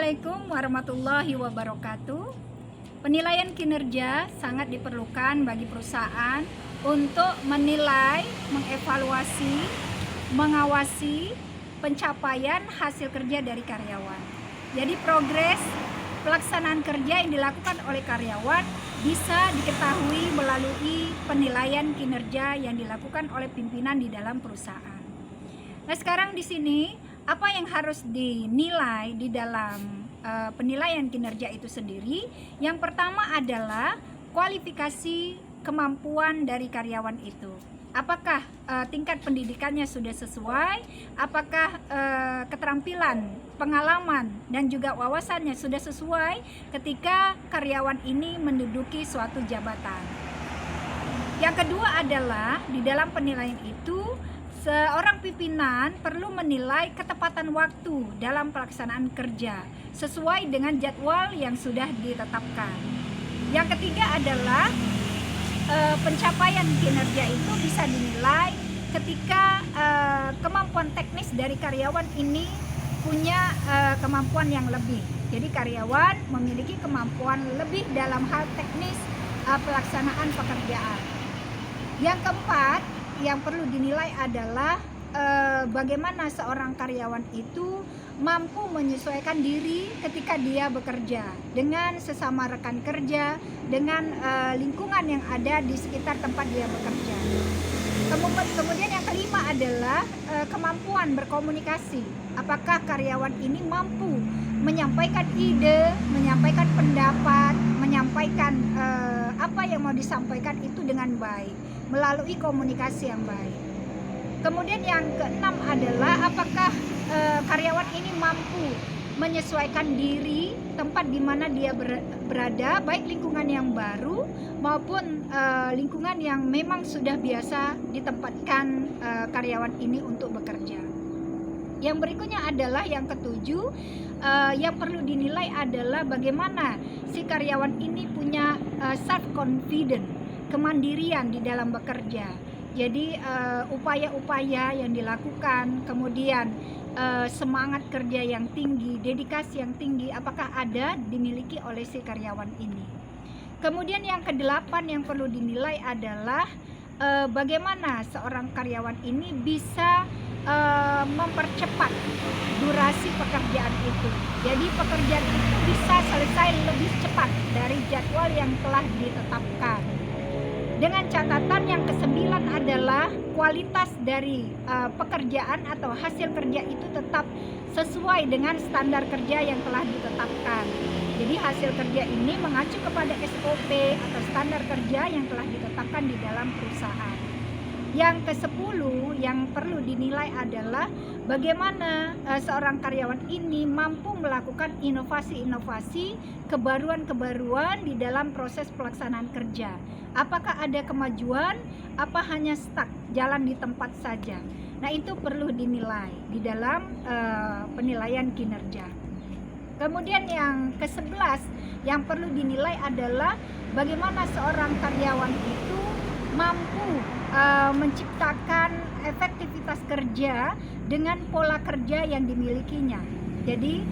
Assalamualaikum warahmatullahi wabarakatuh. Penilaian kinerja sangat diperlukan bagi perusahaan untuk menilai, mengevaluasi, mengawasi pencapaian hasil kerja dari karyawan. Jadi progres pelaksanaan kerja yang dilakukan oleh karyawan bisa diketahui melalui penilaian kinerja yang dilakukan oleh pimpinan di dalam perusahaan. Nah, sekarang di sini apa yang harus dinilai di dalam penilaian kinerja itu sendiri? Yang pertama adalah kualifikasi kemampuan dari karyawan itu. Apakah tingkat pendidikannya sudah sesuai? Apakah keterampilan, pengalaman, dan juga wawasannya sudah sesuai ketika karyawan ini menduduki suatu jabatan? Yang kedua adalah di dalam penilaian itu, seorang pimpinan perlu menilai ketepatan waktu dalam pelaksanaan kerja sesuai dengan jadwal yang sudah ditetapkan. Yang ketiga adalah pencapaian kinerja itu bisa dinilai ketika kemampuan teknis dari karyawan ini punya kemampuan yang lebih. Jadi karyawan memiliki kemampuan lebih dalam hal teknis pelaksanaan pekerjaan. Yang keempat yang perlu dinilai adalah bagaimana seorang karyawan itu mampu menyesuaikan diri ketika dia bekerja dengan sesama rekan kerja, dengan lingkungan yang ada di sekitar tempat dia bekerja. Kemudian yang kelima adalah kemampuan berkomunikasi. Apakah karyawan ini mampu menyampaikan ide, menyampaikan pendapat, menyampaikan apa yang mau disampaikan itu dengan baik melalui komunikasi yang baik. Kemudian yang keenam adalah apakah karyawan ini mampu menyesuaikan diri tempat di mana dia berada, baik lingkungan yang baru maupun lingkungan yang memang sudah biasa ditempatkan karyawan ini untuk bekerja. Yang berikutnya adalah yang ketujuh, yang perlu dinilai adalah bagaimana si karyawan ini punya self confidence, kemandirian di dalam bekerja. Jadi upaya-upaya yang dilakukan, kemudian semangat kerja yang tinggi, dedikasi yang tinggi, apakah ada dimiliki oleh si karyawan ini. Kemudian yang kedelapan yang perlu dinilai adalah bagaimana seorang karyawan ini bisa mempercepat durasi pekerjaan itu. Jadi pekerjaan itu bisa selesai lebih cepat dari jadwal yang telah ditetapkan. Dengan catatan yang kesembilan adalah kualitas dari pekerjaan atau hasil kerja itu tetap sesuai dengan standar kerja yang telah ditetapkan. Jadi hasil kerja ini mengacu kepada SOP atau standar kerja yang telah ditetapkan di dalam perusahaan. Yang ke-10 yang perlu dinilai adalah bagaimana seorang karyawan ini mampu melakukan inovasi-inovasi, kebaruan-kebaruan di dalam proses pelaksanaan kerja. Apakah ada kemajuan, apa hanya stuck, jalan di tempat saja. Nah, itu perlu dinilai di dalam penilaian kinerja. Kemudian yang ke-11 yang perlu dinilai adalah bagaimana seorang karyawan itu mampu menciptakan efektivitas kerja dengan pola kerja yang dimilikinya. Jadi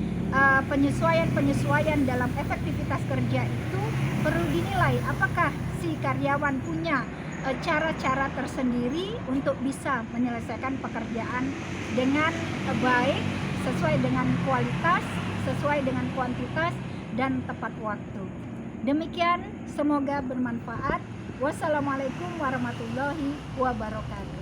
penyesuaian dalam efektivitas kerja itu perlu dinilai apakah si karyawan punya cara-cara tersendiri untuk bisa menyelesaikan pekerjaan dengan baik, sesuai dengan kualitas, sesuai dengan kuantitas, dan tepat waktu. Demikian, semoga bermanfaat. Wassalamualaikum warahmatullahi wabarakatuh.